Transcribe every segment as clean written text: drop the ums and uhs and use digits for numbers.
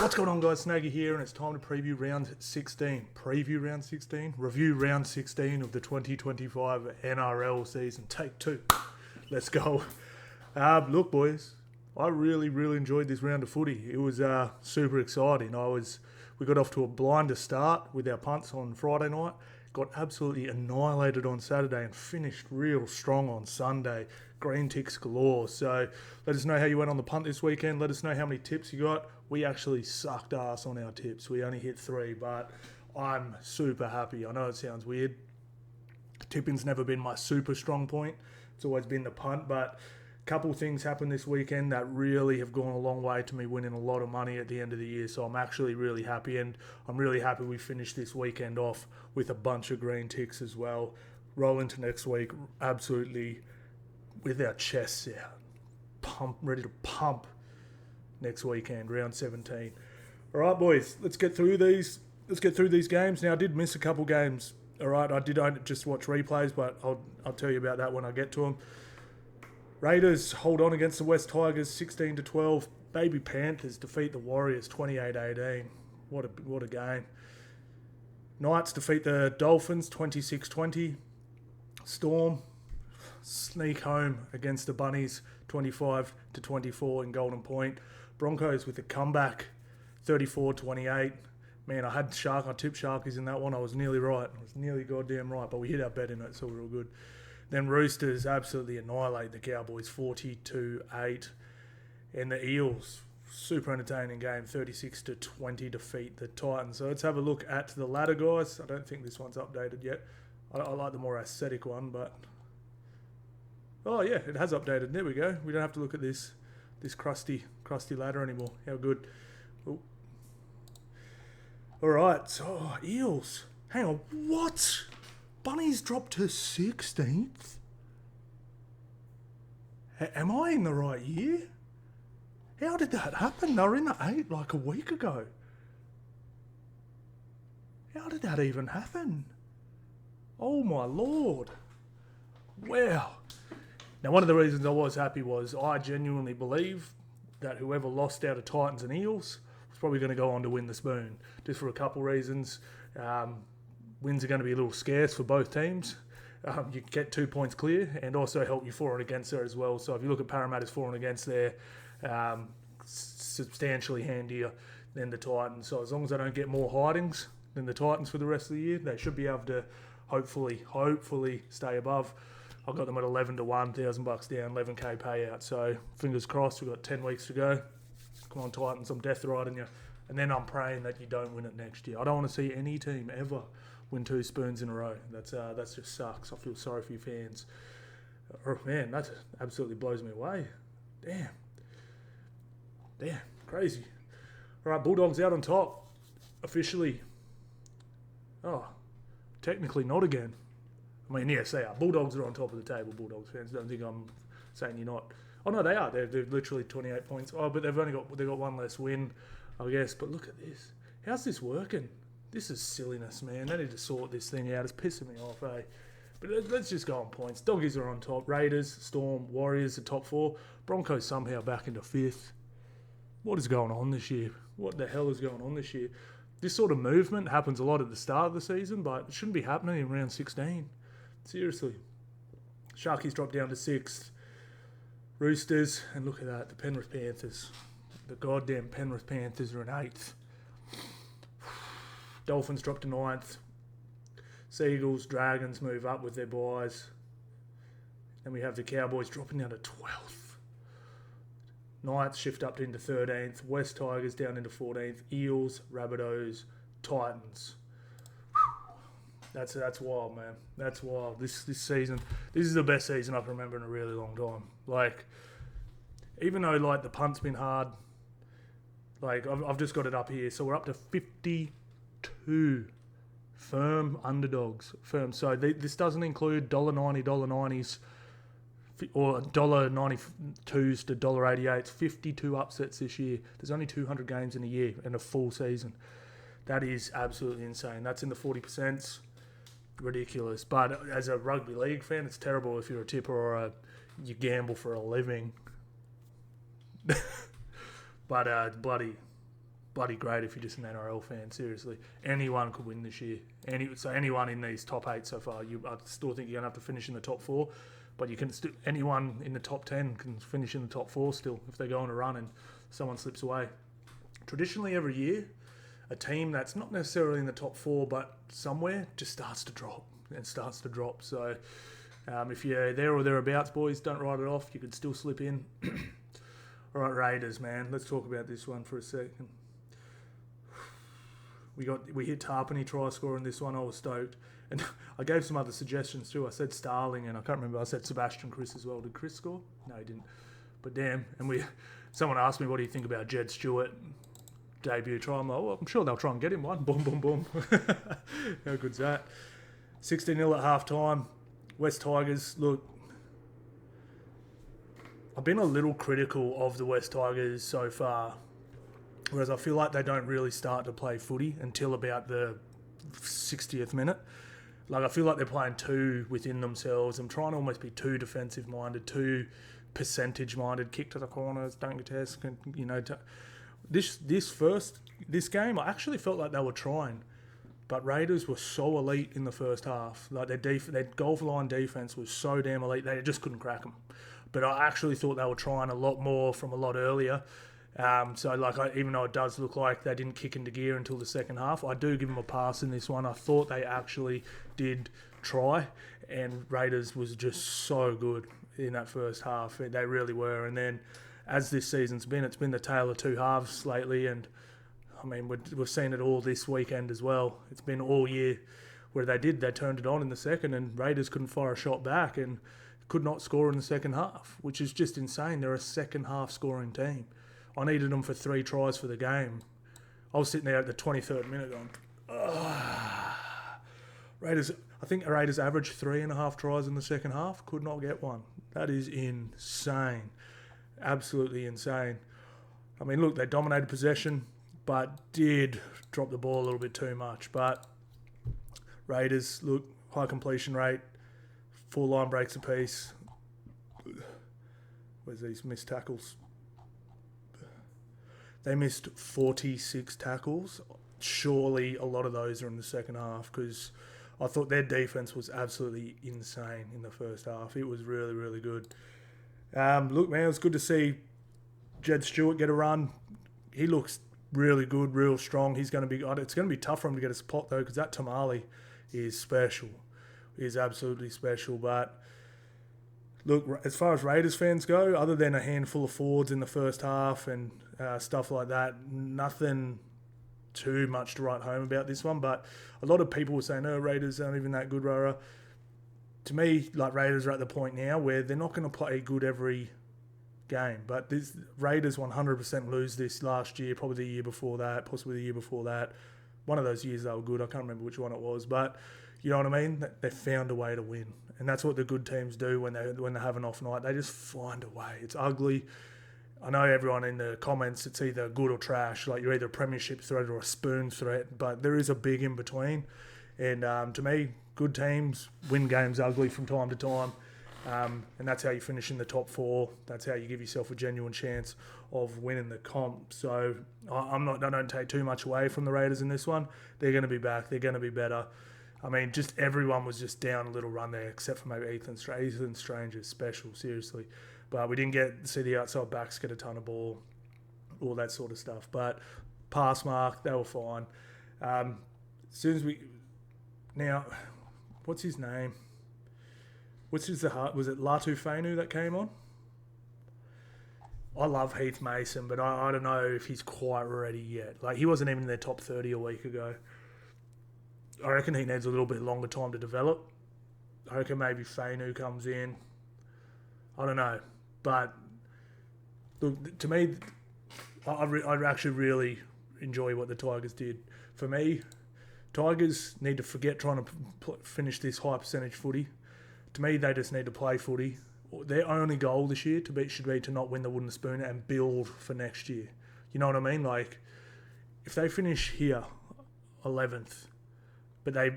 What's going on, guys? Snaggy here, and it's time to preview round 16. Review round 16 of the 2025 NRL season. Take 2. Let's go. Look, boys, I really enjoyed this round of footy. It was super exciting. We got off to a blinder start with our punts on Friday night. Got absolutely annihilated on Saturday and finished real strong on Sunday. Green ticks galore. So let us know how you went on the punt this weekend. Let us know how many tips you got. We actually sucked ass on our tips. We only hit 3, but I'm super happy. I know it sounds weird. Tipping's never been my super strong point. It's always been the punt, but a couple things happened this weekend that really have gone a long way to me winning a lot of money at the end of the year. So I'm actually really happy, and I'm really happy we finished this weekend off with a bunch of green ticks as well. Roll into next week absolutely with our chests out, ready to pump next weekend, round 17. All right, boys, let's get through these. Let's get through these games. Now, I did miss a couple games. All right, I did only just watch replays, but I'll tell you about that when I get to them. Raiders hold on against the West Tigers 16-12. Baby Panthers defeat the Warriors 28-18. What a game. Knights defeat the Dolphins 26-20. Storm sneak home against the Bunnies 25-24 in Golden Point. Broncos with a comeback 34-28. Man, I tipped Sharkies in that one. I was nearly right. I was nearly goddamn right, but we hit our bet in it, so we're all good. Then Roosters absolutely annihilate the Cowboys 42-8. And the Eels, super entertaining game, 36-20 defeat the Titans. So let's have a look at the ladder, guys. I don't think this one's updated yet. I like the more aesthetic one, but... Oh, yeah, it has updated. There we go. We don't have to look at this crusty ladder anymore. How good. Ooh. All right, so Eels. Hang on, what? Bunnies dropped to 16th? Am I in the right year? How did that happen? They were in the 8 like a week ago. How did that even happen? Oh my lord. Wow. Now, one of the reasons I was happy was I genuinely believe that whoever lost out of Titans and Eels was probably going to go on to win the spoon, just for a couple reasons. Wins are going to be a little scarce for both teams. You can get 2 points clear and also help you for and against there as well. So if you look at Parramatta's for and against there, substantially handier than the Titans. So as long as they don't get more hidings than the Titans for the rest of the year, they should be able to hopefully stay above. I got them at 11-1, $1,000 down, 11k payout. So fingers crossed. We've got 10 weeks to go. Come on, Titans, I'm death riding you. And then I'm praying that you don't win it next year. I don't want to see any team ever win 2 spoons in a row. That's just sucks. I feel sorry for your fans. Oh, man, that absolutely blows me away. Damn, crazy. All right, Bulldogs out on top, officially. Oh, technically not again. I mean, yes, they are. Bulldogs are on top of the table, Bulldogs fans. Don't think I'm saying you're not. Oh, no, they are. They're literally 28 points. Oh, but they've got one less win, I guess. But look at this. How's this working? This is silliness, man. They need to sort this thing out. It's pissing me off, eh? But let's just go on points. Doggies are on top. Raiders, Storm, Warriors, the top 4. Broncos somehow back into 5th. What is going on this year? What the hell is going on this year? This sort of movement happens a lot at the start of the season, but it shouldn't be happening in round 16. Seriously. Sharkies drop down to 6th. Roosters, and look at that, the Penrith Panthers. The goddamn Penrith Panthers are in 8th. Dolphins drop to 9th. Seagulls, Dragons move up with their buys. Then we have the Cowboys dropping down to 12th. Knights shift up into 13th. West Tigers down into 14th. Eels, Rabbitohs, Titans. That's wild, man. That's wild. This season, this is the best season I can remember in a really long time. Like, even though like the punt's been hard, like I've just got it up here. So we're up to 52 firm underdogs. So this doesn't include $1.90, $90s, or $1.92s to $1.88s. 52 upsets this year. There's only 200 games in a year and a full season. That is absolutely insane. That's in the 40%. Ridiculous. But as a rugby league fan, it's terrible if you're a tipper or you gamble for a living. But bloody bloody great if you're just an NRL fan, seriously. Anyone could win this year. Anyone in these top 8 so far, I still think you're going to have to finish in the top 4, but you can anyone in the top 10 can finish in the top 4 still if they go on a run and someone slips away. Traditionally, every year, a team that's not necessarily in the top 4, but somewhere just starts to drop. So if you're there or thereabouts, boys, don't write it off. You could still slip in. All right, Raiders, man. Let's talk about this one for a second. We hit Tarpany try score in this one. I was stoked. And I gave some other suggestions too. I said Starling, and I can't remember. I said Sebastian Chris as well. Did Chris score? No, he didn't. But damn. And someone asked me, what do you think about Jed Stewart debut try? I'm like, well, I'm sure they'll try and get him one. Boom, boom, boom. How good's that? 16-0 at half-time. West Tigers, look, I've been a little critical of the West Tigers so far, whereas I feel like they don't really start to play footy until about the 60th minute. Like, I feel like they're playing too within themselves. I'm trying to almost be too defensive-minded, too percentage-minded, kick to the corners, dunk test. This game, I actually felt like they were trying. But Raiders were so elite in the first half. Like their goal line defense was so damn elite, they just couldn't crack them. But I actually thought they were trying a lot more from a lot earlier. Even though it does look like they didn't kick into gear until the second half, I do give them a pass in this one. I thought they actually did try, and Raiders was just so good in that first half. They really were. And then, as this season's been, it's been the tale of two halves lately, and I mean, we've seen it all this weekend as well. It's been all year where they turned it on in the second, and Raiders couldn't fire a shot back and could not score in the second half, which is just insane. They're a second half scoring team. I needed them for 3 tries for the game. I was sitting there at the 23rd minute going, Raiders. I think the Raiders averaged 3.5 tries in the second half. Could not get one. That is insane. Absolutely insane. I mean, look, they dominated possession, but did drop the ball a little bit too much. But Raiders, look, high completion rate, 4 line breaks apiece. Where's these missed tackles? They missed 46 tackles. Surely a lot of those are in the second half, because I thought their defense was absolutely insane in the first half. It was really, really good. Look, man, it was good to see Jed Stewart get a run. He looks really good, real strong. It's going to be tough for him to get a spot though, because that Tamale is special. Is absolutely special. But look, as far as Raiders fans go, other than a handful of forwards in the first half and stuff like that, nothing too much to write home about this one. But a lot of people were saying, no, Raiders aren't even that good, Rara. To me, like, Raiders are at the point now where they're not going to play good every game. But this Raiders 100% lose this last year, probably the year before that, possibly the year before that. One of those years they were good. I can't remember which one it was, but you know what I mean? They found a way to win. And that's what the good teams do when they have an off night. They just find a way. It's ugly. I know everyone in the comments, it's either good or trash. Like, you're either a premiership threat or a spoon threat, but there is a big in between. And to me, good teams win games ugly from time to time. And that's how you finish in the top 4. That's how you give yourself a genuine chance of winning the comp. So I don't take too much away from the Raiders in this one. They're going to be back. They're going to be better. I mean, just everyone was just down a little run there, except for maybe Ethan Strange. Ethan Strange is special, seriously. But we didn't get to see the outside backs get a ton of ball, all that sort of stuff. But pass mark, they were fine. As soon as now, what's his name? Was it Latu Fainu that came on? I love Heath Mason, but I don't know if he's quite ready yet. Like, he wasn't even in their top 30 a week ago. I reckon he needs a little bit longer time to develop. I reckon maybe Fainu comes in. I don't know. But look, to me, I actually really enjoy what the Tigers did. For me, Tigers need to forget trying to finish this high percentage footy. To me, they just need to play footy. Their only goal this year should be to not win the wooden spoon and build for next year. You know what I mean? Like, if they finish here, 11th, but they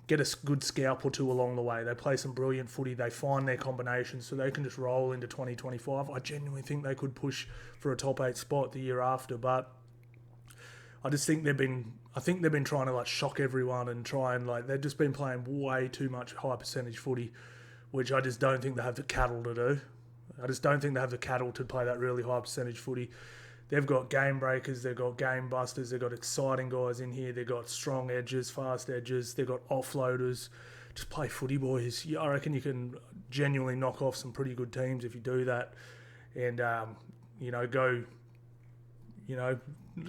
get a good scalp or two along the way, they play some brilliant footy, they find their combinations so they can just roll into 2025. I genuinely think they could push for a top 8 spot the year after, but I just think they've been trying to like shock everyone and try and like they've just been playing way too much high percentage footy, which I just don't think they have the cattle to do. I just don't think they have the cattle to play that really high percentage footy. They've got game breakers, they've got game busters, they've got exciting guys in here, they've got strong edges, fast edges, they've got offloaders. Just play footy, boys. I reckon you can genuinely knock off some pretty good teams if you do that. And,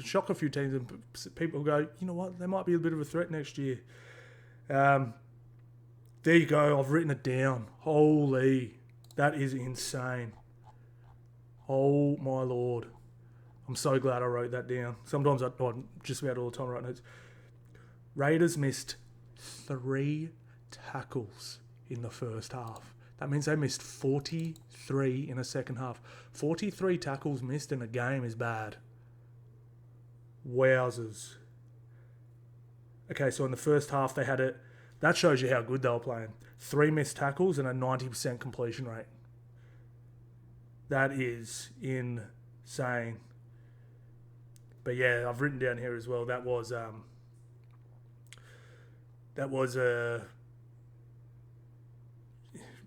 shock a few teams and people go, you know what, they might be a bit of a threat next year. There you go, I've written it down. Holy, that is insane. Oh, my Lord. I'm so glad I wrote that down. Sometimes I just about all the time write notes. Raiders missed 3 tackles in the first half. That means they missed 43 in the second half. 43 tackles missed in a game is bad. Wowzers. Okay, so in the first half they had it. That shows you how good they were playing. 3 missed tackles and a 90% completion rate. That is insane. But yeah, I've written down here as well. That was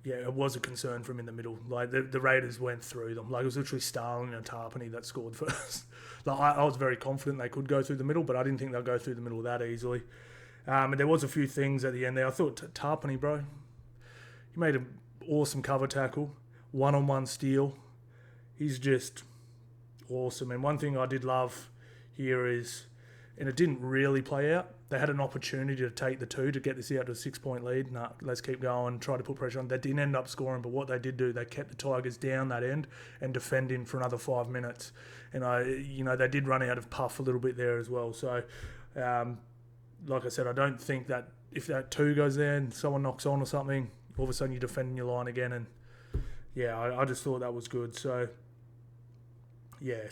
it was a concern from in the middle. Like the Raiders went through them. Like it was literally Starling and Tarpany that scored first. Like I was very confident they could go through the middle, but I didn't think they'll go through the middle that easily. And there was a few things at the end there. I thought Tarpany, bro, he made an awesome cover tackle, one-on-one steal. He's just awesome. And one thing I did love here is, and it didn't really play out, they had an opportunity to take the 2 to get this out to a 6-point lead. Nah, let's keep going, try to put pressure on. They didn't end up scoring, but what they did do, they kept the Tigers down that end and defending for another 5 minutes. And they did run out of puff a little bit there as well. So, like I said, I don't think that if that 2 goes there and someone knocks on or something, all of a sudden you're defending your line again. And yeah, I just thought that was good. So yeah,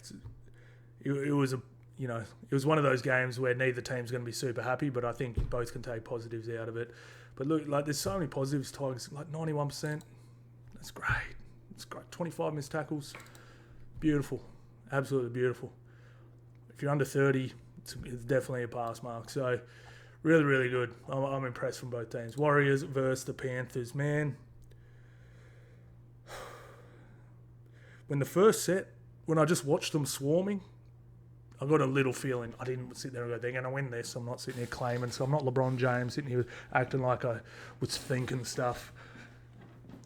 it was a. It was one of those games where neither team's going to be super happy, but I think both can take positives out of it. But look, like there's so many positives. Tigers, like 91%. That's great. It's great. 25 missed tackles. Beautiful. Absolutely beautiful. If you're under 30, it's definitely a pass mark. So really, really good. I'm impressed from both teams. Warriors versus the Panthers. Man, when I just watched them swarming, I got a little feeling. I didn't sit there and go, they're going to win this. I'm not sitting here claiming. So I'm not LeBron James sitting here acting like I was thinking stuff.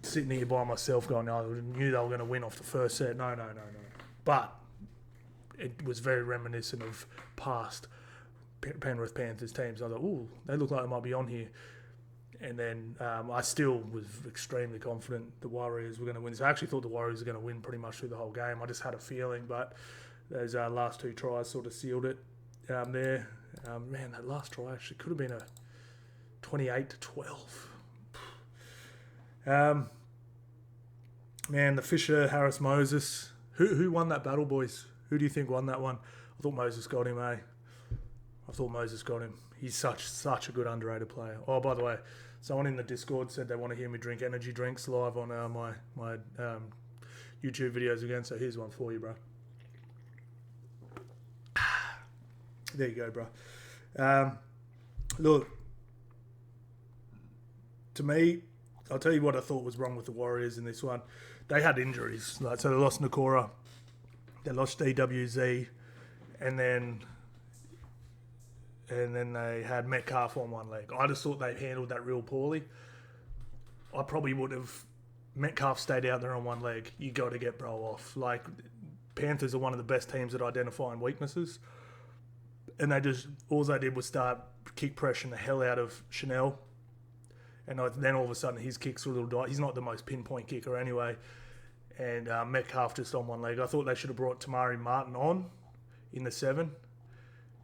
Sitting here by myself going, I knew they were going to win off the first set. No. But it was very reminiscent of past Penrith Panthers teams. I thought, ooh, they look like they might be on here. And then I still was extremely confident the Warriors were going to win. So I actually thought the Warriors were going to win pretty much through the whole game. I just had a feeling, but those last 2 tries sort of sealed it there. Man, that last try actually could have been a 28-12. Man, the Fisher, Harris, Moses. Who won that battle, boys? Who do you think won that one? I thought Moses got him, I thought Moses got him. He's such a good underrated player. Oh, by the way, someone in the Discord said they want to hear me drink energy drinks live on my YouTube videos again. So here's one for you, bro. There you go, bro. Look, to me, I'll tell you what I thought was wrong with the Warriors in this one. They had injuries. So they lost Nakora, they lost DWZ, and then they had Metcalf on one leg. I just thought they handled that real poorly. I probably would have. Metcalf stayed out there on one leg. You got to get bro off. Like, Panthers are one of the best teams at identifying weaknesses. And all they did was start kick pressuring the hell out of Chanel. And then all of a sudden his kicks were a little he's not the most pinpoint kicker anyway. And Metcalf just on one leg. I thought they should have brought Tamari Martin on in the 7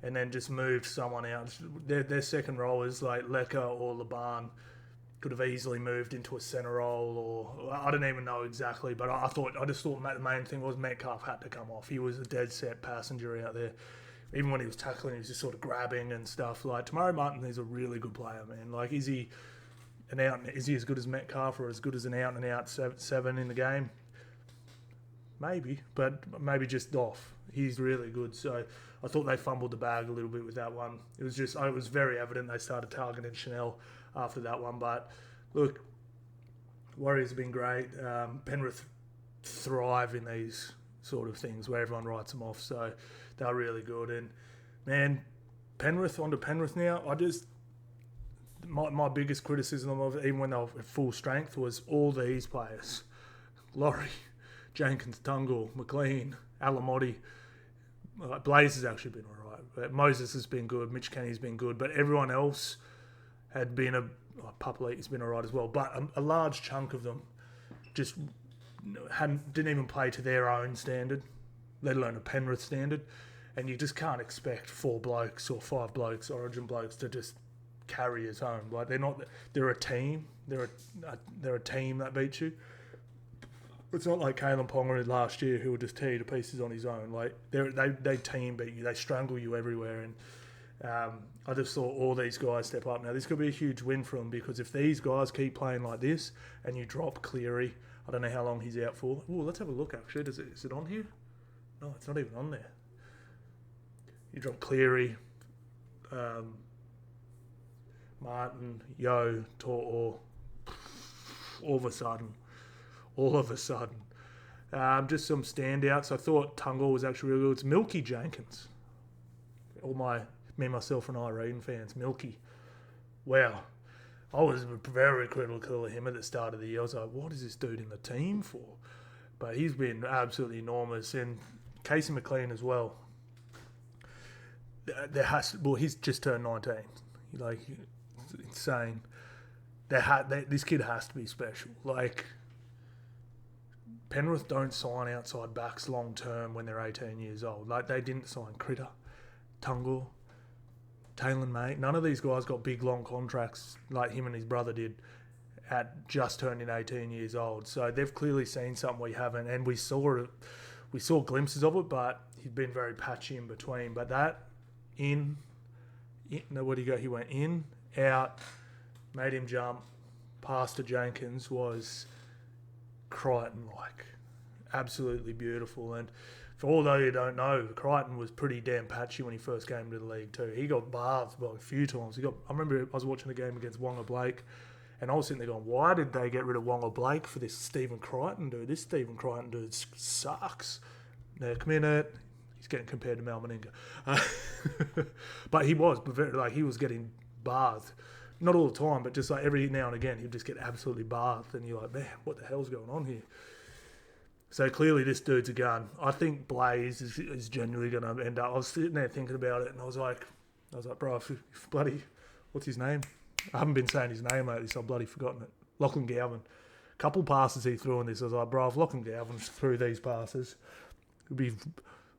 and then just moved someone out. Their second rowers like Leka or Laban could have easily moved into a centre role, or I don't even know exactly, but I just thought the main thing was Metcalf had to come off. He was a dead set passenger out there. Even when he was tackling, he was just sort of grabbing and stuff. Like, Tamari Martin is a really good player, man. Like, is he as good as Metcalf or as good as an out-and-out 7 in the game? Maybe, but maybe just off. He's really good. So I thought they fumbled the bag a little bit with that one. It was very evident they started targeting Chanel after that one. But look, Warriors have been great. Penrith thrive in these sort of things where everyone writes them off. So they're really good. And man, Penrith, onto Penrith now. My biggest criticism of it, even when they were at full strength, was all these players. Laurie, Jenkins, Tungle, McLean, Alamotti. Blaze has actually been all right. But Moses has been good. Mitch Kenny's been good. But everyone else had been Papali''s been all right as well. But a large chunk of them just didn't even play to their own standard, let alone a Penrith standard. And you just can't expect 4 blokes or 5 blokes, Origin blokes, to just carry us home. Like they're a team. They're a team that beats you. It's not like Kalen Ponga last year, who would just tear you to pieces on his own. Like they team beat you. They strangle you everywhere. And I just thought all these guys step up. Now this could be a huge win for them, because if these guys keep playing like this and you drop Cleary, I don't know how long he's out for. Oh, let's have a look. Actually, is it on here? No, it's not even on there. You drop Cleary, Martin, Yo, To'o, all of a sudden. Just some standouts. I thought Tungle was actually really good. It's Milky Jenkins. Me, myself and Irene fans. Milky. Wow. I was very critical of him at the start of the year. I was like, what is this dude in the team for? But he's been absolutely enormous. And Casey McLean as well. He's just turned 19. Like, it's insane. This kid has to be special. Like, Penrith don't sign outside backs long term when they're 18 years old. Like, they didn't sign Critter, Tungle, Taylor May. None of these guys got big long contracts like him and his brother did at just turning 18 years old. So they've clearly seen something we haven't, and we saw glimpses of it, but he's been very patchy in between. But that where'd he go? He went in, out, made him jump, pass to Jenkins was Crichton-like. Absolutely beautiful. And for all those you don't know, Crichton was pretty damn patchy when he first came to the league too. He got bathed by a few times. I remember I was watching the game against Wonga Blake, and I was sitting there going, why did they get rid of Wonga Blake for this Stephen Crichton dude? This Stephen Crichton dude sucks. Next minute, he's getting compared to Mal Meninga. But he was getting bathed. Not all the time, but just like every now and again, he'd just get absolutely bathed, and you're like, man, what the hell's going on here? So clearly this dude's a gun. I think Blaze is genuinely going to end up. I was sitting there thinking about it, and I was like, bro, if bloody, what's his name? I haven't been saying his name lately, so I've bloody forgotten it. Lachlan Galvin. Couple passes he threw in this. I was like, bro, if Lachlan Galvin threw these passes, it would be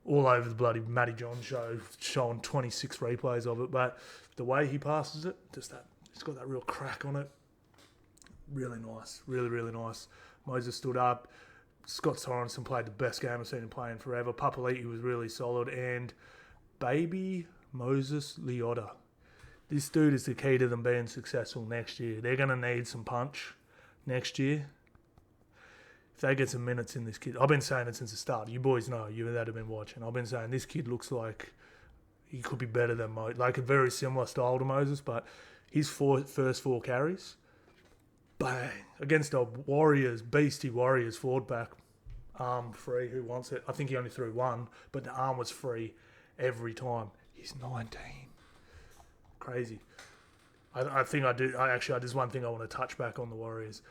all over the bloody Matty John show, showing 26 replays of it. But the way he passes it, just that, it's got that real crack on it. Really nice. Really, really nice. Moses stood up. Scott Sorensen played the best game I've seen him play in forever. Papali'i was really solid. And baby Moses Leota. This dude is the key to them being successful next year. They're going to need some punch next year. If they get some minutes in this kid. I've been saying it since the start. You boys know. You that have been watching. I've been saying this kid looks like he could be better than Moses. Like a very similar style to Moses, but his first 4 carries, bang, against a beastie Warriors forward back, arm free, who wants it. I think he only threw one, but the arm was free every time. He's 19. Crazy. I think I do. There's one thing I want to touch back on the Warriors.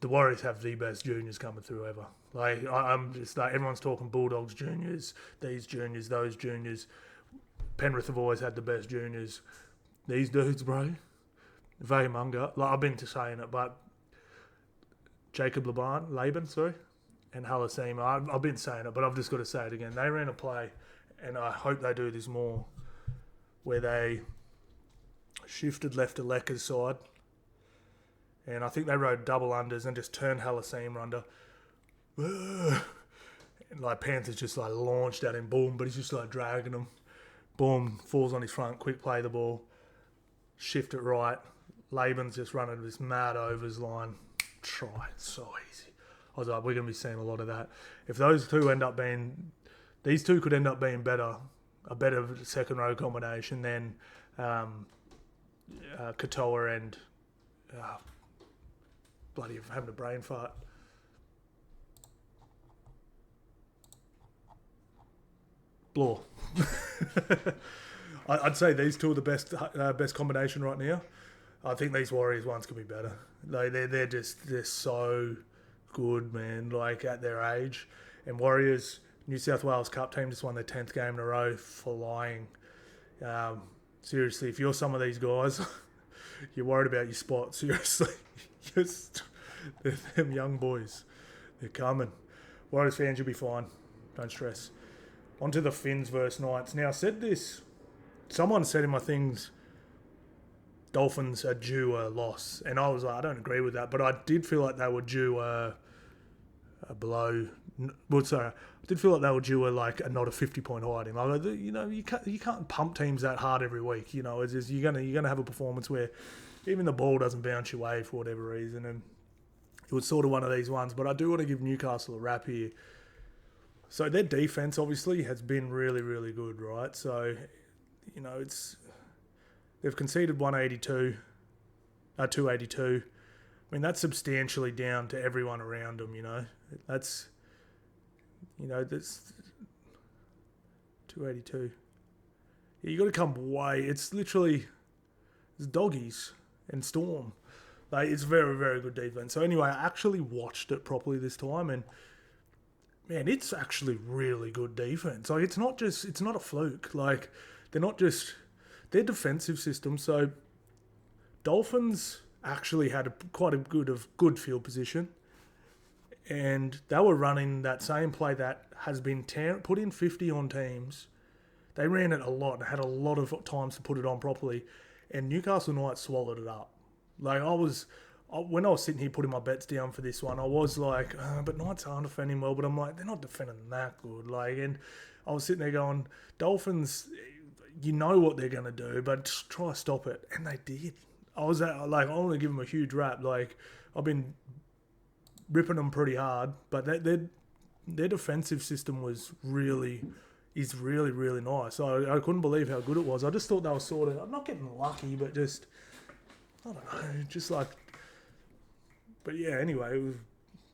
The Warriors have the best juniors coming through ever. Like, I'm just like, everyone's talking Bulldogs juniors, these juniors, those juniors. Penrith have always had the best juniors. These dudes, bro, Vaymunga, like I've been to saying it, but Jacob Laban, and Halasima, I've been saying it, but I've just got to say it again. They ran a play, and I hope they do this more, where they shifted left to Lecker's side, and I think they rode double unders and just turned Halasima under. And like Panthers just like launched at him, boom, but he's just like dragging them. Boom, falls on his front, quick play the ball, shift it right. Laban's just running this mad overs line. Try. So easy. I was like, we're going to be seeing a lot of that. If those two these two could end up being better a better second row combination than Katoa and bloody having a brain fart. Blore. I'd say these two are the best combination right now. I think these Warriors ones could be better. They're so good, man. Like at their age, and Warriors New South Wales Cup team just won their 10th game in a row, flying. Seriously, if you're some of these guys, you're worried about your spot. Seriously, they're them young boys. They're coming. Warriors fans, you'll be fine. Don't stress. On to the Finns versus Knights. Now, I said this. Someone said in my things, Dolphins are due a loss. And I was like, I don't agree with that. But I did feel like they were due a blow. Well, sorry, I did feel like they were due a not a 50-point hiding. Like, you can't pump teams that hard every week. It's just, you're gonna have a performance where even the ball doesn't bounce your way for whatever reason. And it was sort of one of these ones. But I do want to give Newcastle a rap here. So their defense obviously has been really, really good, right? So, they've conceded 282. I mean, that's substantially down to everyone around them, That's 282. Yeah, you got to come way. It's literally doggies and Storm. It's very, very good defense. So anyway, I actually watched it properly this time, and man, it's actually really good defense. It's not a fluke. Their defensive system. So Dolphins actually had quite a good field position, and they were running that same play that has been put in 50 on teams. They ran it a lot and had a lot of times to put it on properly, and Newcastle Knights swallowed it up. When I was sitting here putting my bets down for this one, I was like, but Knights aren't defending well. But I'm like, they're not defending that good. And I was sitting there going, Dolphins, you know what they're going to do, but just try to stop it. And they did. I want to give them a huge rap. I've been ripping them pretty hard, but their defensive system is really, really nice. I couldn't believe how good it was. I just thought they were sort of, I'm not getting lucky, but just, I don't know, but yeah, anyway, it was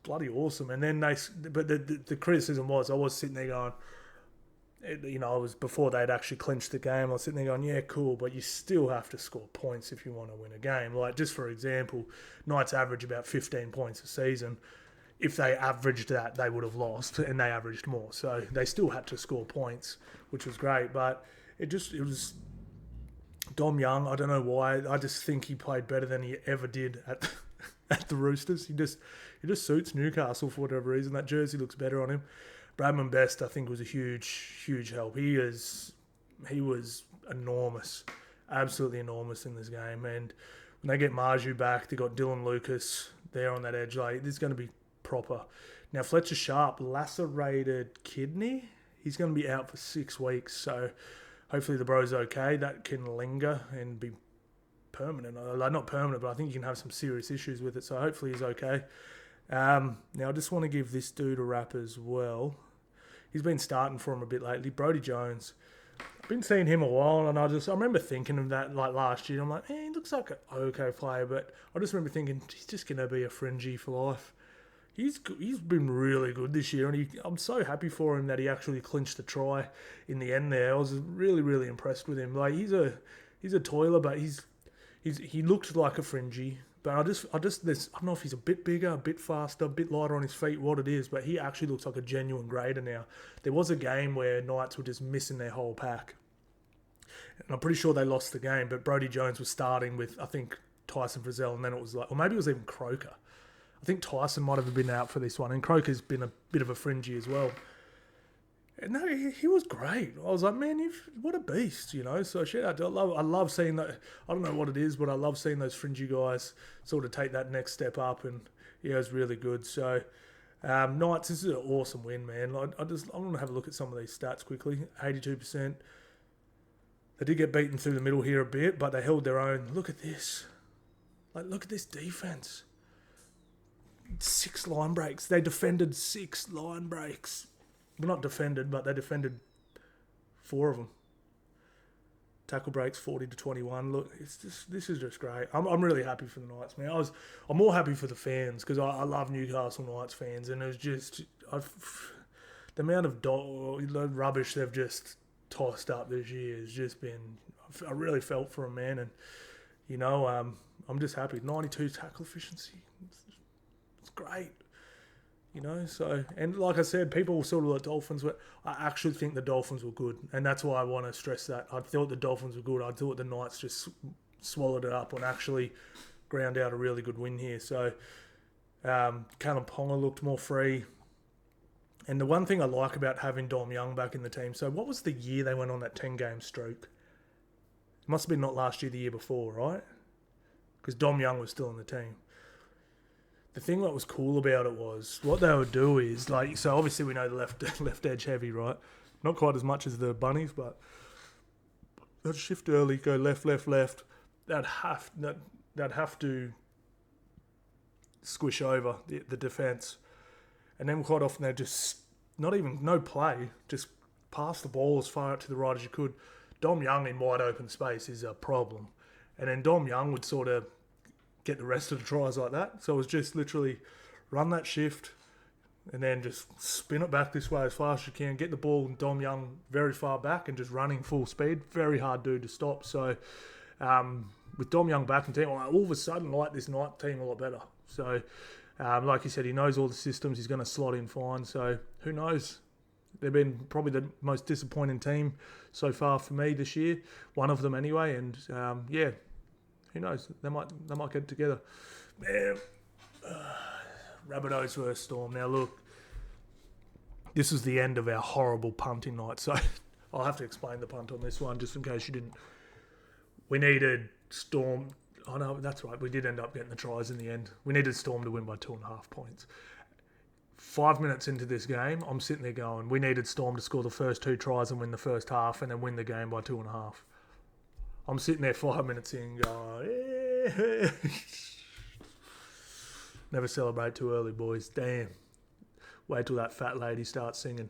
bloody awesome. And then the criticism was, I was sitting there going, I was before they'd actually clinched the game. I was sitting there going, yeah, cool, but you still have to score points if you want to win a game. Just for example, Knights average about 15 points a season. If they averaged that, they would have lost, and they averaged more. So they still had to score points, which was great. But it was Dom Young. I don't know why. I just think he played better than he ever did at the Roosters. He just suits Newcastle for whatever reason. That jersey looks better on him. Bradman Best, I think, was a huge help. He was enormous, absolutely enormous in this game. And when they get Marju back, they got Dylan Lucas there on that edge. This is going to be proper. Now Fletcher Sharp, lacerated kidney. He's going to be out for 6 weeks. So hopefully the bro's okay. That can linger and be permanent. Not permanent, but I think you can have some serious issues with it. So hopefully he's okay. Now I just want to give this dude a rap as well. He's been starting for him a bit lately. Brodie Jones. I've been seeing him a while, and I remember thinking of that last year. I'm like, he looks like an okay player, but I just remember thinking he's just going to be a fringy for life. He's been really good this year, and I'm so happy for him that he actually clinched the try in the end there. I was really, really impressed with him. He's a toiler, but he looked like a fringy. But I don't know if he's a bit bigger, a bit faster, a bit lighter on his feet, what it is, but he actually looks like a genuine grader now. There was a game where Knights were just missing their whole pack. And I'm pretty sure they lost the game, but Brodie Jones was starting with, I think, Tyson Frizzell, and then it was or maybe it was even Croker. I think Tyson might have been out for this one, and Croker's been a bit of a fringy as well. And no, he was great. I was like, man, what a beast, So shout out to, I love seeing that. I don't know what it is, but I love seeing those fringy guys sort of take that next step up, and yeah, it was really good. So Knights, this is an awesome win, man. I want to have a look at some of these stats quickly. 82%. They did get beaten through the middle here a bit, but they held their own. Look at this. Look at this defense. 6 line breaks. They defended 6 line breaks. Well, not defended, but they defended 4 of them. Tackle breaks 40-21. Look, this is just great. I'm really happy for the Knights, man. I'm more happy for the fans because I love Newcastle Knights fans, and it was just the amount of rubbish they've just tossed up this year has just been. I really felt for them, man, and I'm just happy. 92 tackle efficiency, it's great. So, and like I said, people sort of like Dolphins, but I actually think the Dolphins were good, and that's why I want to stress that. I thought the Dolphins were good. I thought the Knights just swallowed it up and actually ground out a really good win here. So, Callum Ponga looked more free. And the one thing I like about having Dom Young back in the team, so what was the year they went on that 10-game streak? It must have been not last year, the year before, right? Because Dom Young was still in the team. The thing that was cool about it was what they would do is so obviously we know the left edge heavy, right? Not quite as much as the Bunnies, but they'd shift early, go left. They'd have to squish over the defence, and then quite often they'd just no play, just pass the ball as far out to the right as you could. Dom Young in wide open space is a problem, and then Dom Young would sort of get the rest of the tries like that. So it was just literally run that shift and then just spin it back this way as fast as you can, get the ball and Dom Young very far back and just running full speed. Very hard dude to stop. So with Dom Young back in team, all of a sudden like this Knight team a lot better. So like you said, he knows all the systems. He's going to slot in fine. So who knows? They've been probably the most disappointing team so far for me this year. One of them anyway. And who knows? They might get together. Man, Rabbitohs vs Storm. Now look, this is the end of our horrible punting night. So I'll have to explain the punt on this one just in case you didn't. We needed Storm. Oh no, that's right. We did end up getting the tries in the end. We needed Storm to win by 2.5 points. 5 minutes into this game, I'm sitting there going, we needed Storm to score the first 2 tries and win the first half and then win the game by 2.5. I'm sitting there 5 minutes in going, never celebrate too early, boys. Damn. Wait till that fat lady starts singing.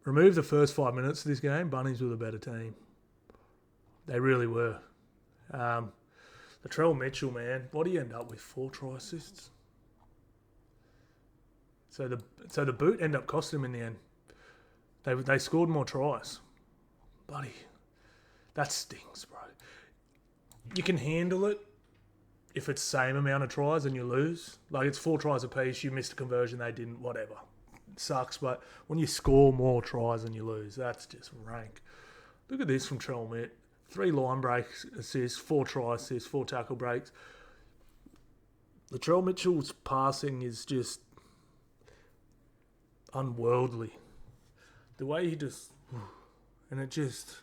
Remove the first 5 minutes of this game, Bunnies were the better team. They really were. Latrell Mitchell, man, what do you end up with? 4 try assists? So the boot ended up costing him in the end. They scored more tries. Buddy. That stings, bro. You can handle it if it's the same amount of tries and you lose. Like it's 4 tries apiece, you missed a conversion, they didn't, whatever. It sucks, but when you score more tries and you lose, that's just rank. Look at this from Trell Mitt. 3 line breaks assists, 4 try assists, 4 tackle breaks. Latrell Mitchell's passing is just unworldly. The way he just... And it just...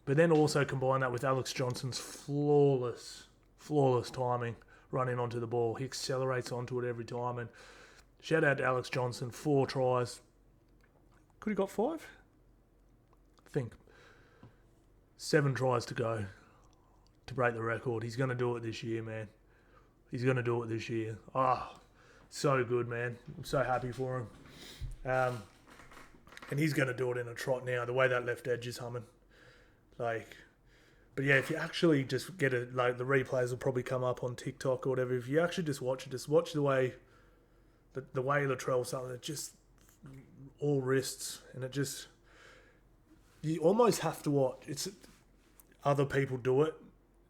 But then also combine that with Alex Johnson's flawless timing running onto the ball. He accelerates onto it every time. And shout out to Alex Johnson, 4 tries. Could he got 5? I think. 7 tries to go to break the record. He's going to do it this year, man. He's going to do it this year. So good, man. I'm so happy for him. And he's going to do it in a trot now, the way that left edge is humming. But yeah, if you actually just get it, the replays will probably come up on TikTok or whatever. If you actually just watch the way Latrell something, it just all wrists, and it just, you almost have to watch. It's other people do it,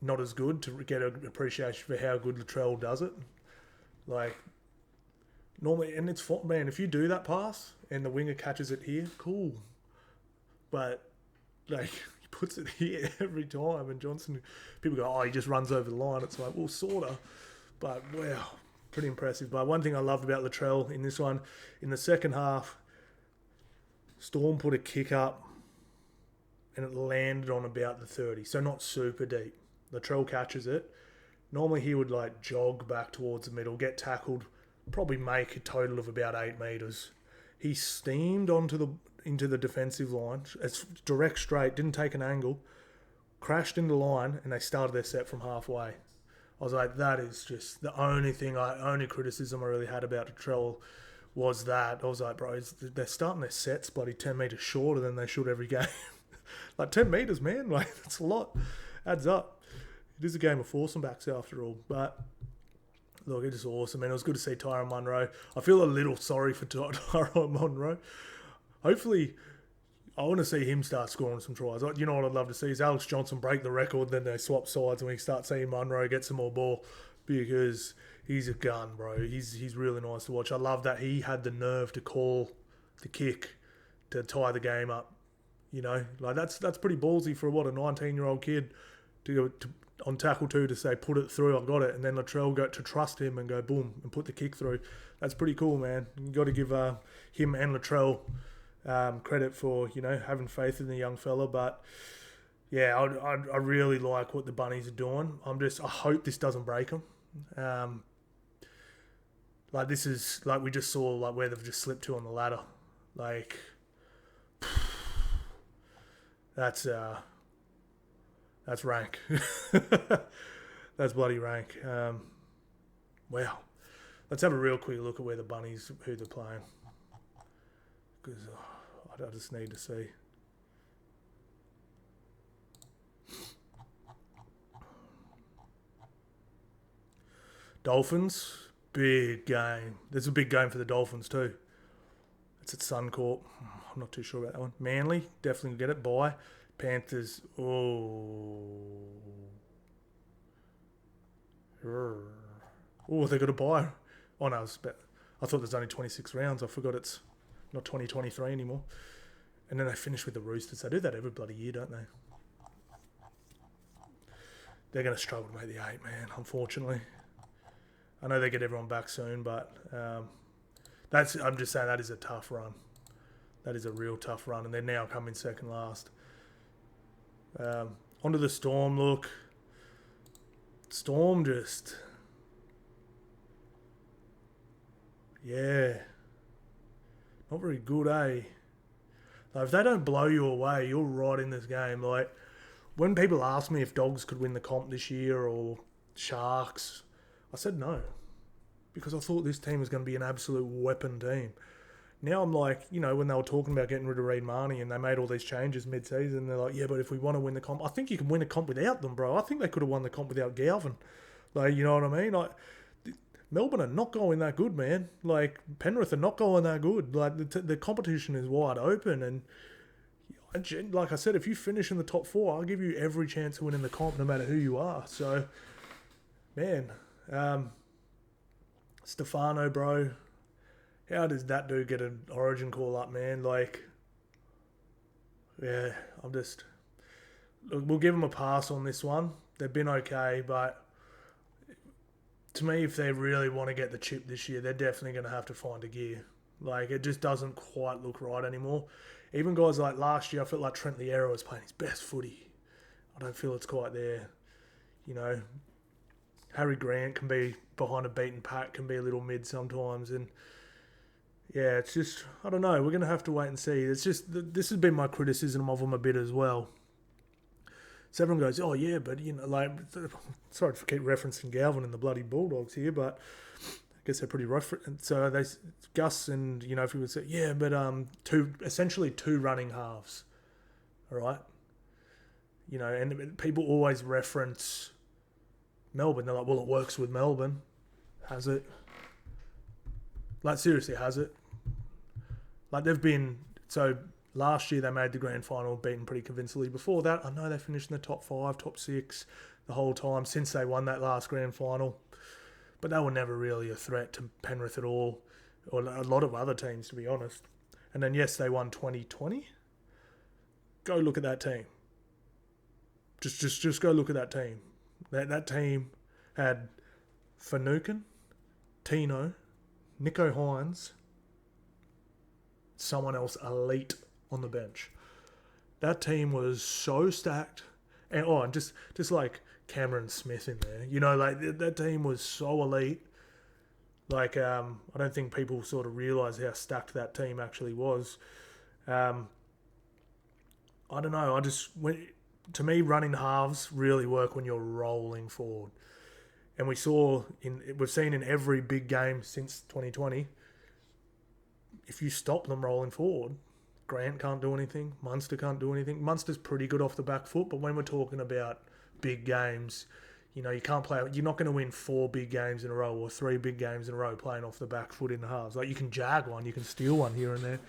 not as good, to get an appreciation for how good Latrell does it. Normally, and it's fun, man. If you do that pass and the winger catches it here, cool. But he puts it here every time. And Johnson, people go, he just runs over the line. It's like, well, sorta. But wow, pretty impressive. But one thing I loved about Latrell in this one, in the second half, Storm put a kick up, and it landed on about the 30, so not super deep. Latrell catches it. Normally he would jog back towards the middle, get tackled, probably make a total of about 8 metres. He steamed into the defensive line. It's direct straight, didn't take an angle, crashed into the line, and they started their set from halfway. I was like, that is just the only criticism I really had about Latrell was that. I was like, bro, they're starting their sets bloody 10 metres shorter than they should every game. Like 10 metres, man. Like, that's a lot. Adds up. It is a game of force and backs after all. But look, it is awesome, man. It was good to see Tyrone Munro. I feel a little sorry for Tyrone Munro. Hopefully, I want to see him start scoring some tries. You know what I'd love to see is Alex Johnson break the record, then they swap sides and we start seeing Munro get some more ball, because he's a gun, bro. He's really nice to watch. I love that he had the nerve to call the kick to tie the game up. You know, like that's pretty ballsy for a 19-year-old kid to go on tackle 2 to say, put it through, I got it. And then Latrell got to trust him and go boom and put the kick through. That's pretty cool, man. You got to give him and Latrell credit for, you know, having faith in the young fella. But yeah, I really like what the Bunnies are doing. I hope this doesn't break them. Like this is like we just saw, like where they've just slipped to on the ladder. Like that's rank. That's bloody rank. Wow. Let's have a real quick look at where the Bunnies, who they're playing. Because I just need to see. Dolphins, big game. There's a big game for the Dolphins too. It's at Suncorp. I'm not too sure about that one. Manly, definitely get it. Bye. Panthers, oh, they got a bye. Oh no, I thought there's only 26 rounds. I forgot it's not 2023 anymore. And then they finish with the Roosters. They do that every bloody year, don't they? They're going to struggle to make the 8, man, unfortunately. I know they get everyone back soon, but I'm just saying that is a tough run. That is a real tough run, and they're now coming second last. Onto the Storm, look. Storm just... Yeah. Not very good, eh? Like, if they don't blow you away, you're right in this game. Like, when people ask me if Dogs could win the comp this year or Sharks, I said no. Because I thought this team was going to be an absolute weapon team. Now I'm like, you know, when they were talking about getting rid of Reid Marnie and they made all these changes mid-season, they're like, yeah, but if we want to win the comp, I think you can win a comp without them, bro. I think they could have won the comp without Galvin. Like, you know what I mean? Like, Melbourne are not going that good, man. Like, Penrith are not going that good. Like, the competition is wide open. And like I said, if you finish in the top 4, I'll give you every chance of winning the comp no matter who you are. So, man, Stefano, bro. How does that dude get an Origin call up, man? Like, yeah, Look, we'll give them a pass on this one. They've been okay, but to me, if they really want to get the chip this year, they're definitely going to have to find a gear. Like, it just doesn't quite look right anymore. Even guys like last year, I felt like Trent Liera was playing his best footy. I don't feel it's quite there. You know, Harry Grant can be behind a beaten pack, can be a little mid sometimes, and yeah, it's just, I don't know. We're going to have to wait and see. It's just, this has been my criticism of them a bit as well. So everyone goes, oh yeah, but, you know, like, sorry to keep referencing Galvin and the bloody Bulldogs here, but I guess they're pretty rough. So Gus and, you know, if you would say, yeah, but essentially two running halves, all right? You know, and people always reference Melbourne. They're like, well, it works with Melbourne. Has it? Like, seriously, has it? Like, they've been... So, last year they made the grand final, beaten pretty convincingly. Before that, I know they finished in the top 5, top 6 the whole time since they won that last grand final. But they were never really a threat to Penrith at all, or a lot of other teams, to be honest. And then, yes, they won 2020. Go look at that team. Just go look at that team. That team had Finucane, Tino, Nico Hines, someone else elite on the bench. That team was so stacked. And just like Cameron Smith in there. You know, like that team was so elite. Like, I don't think people sort of realise how stacked that team actually was. I don't know. To me, running halves really work when you're rolling forward. And we've seen in every big game since 2020, if you stop them rolling forward, Grant can't do anything. Munster can't do anything. Munster's pretty good off the back foot, but when we're talking about big games, you know, you can't play. You're not going to win 4 big games in a row or 3 big games in a row playing off the back foot in the halves. Like, you can jag one, you can steal one here and there.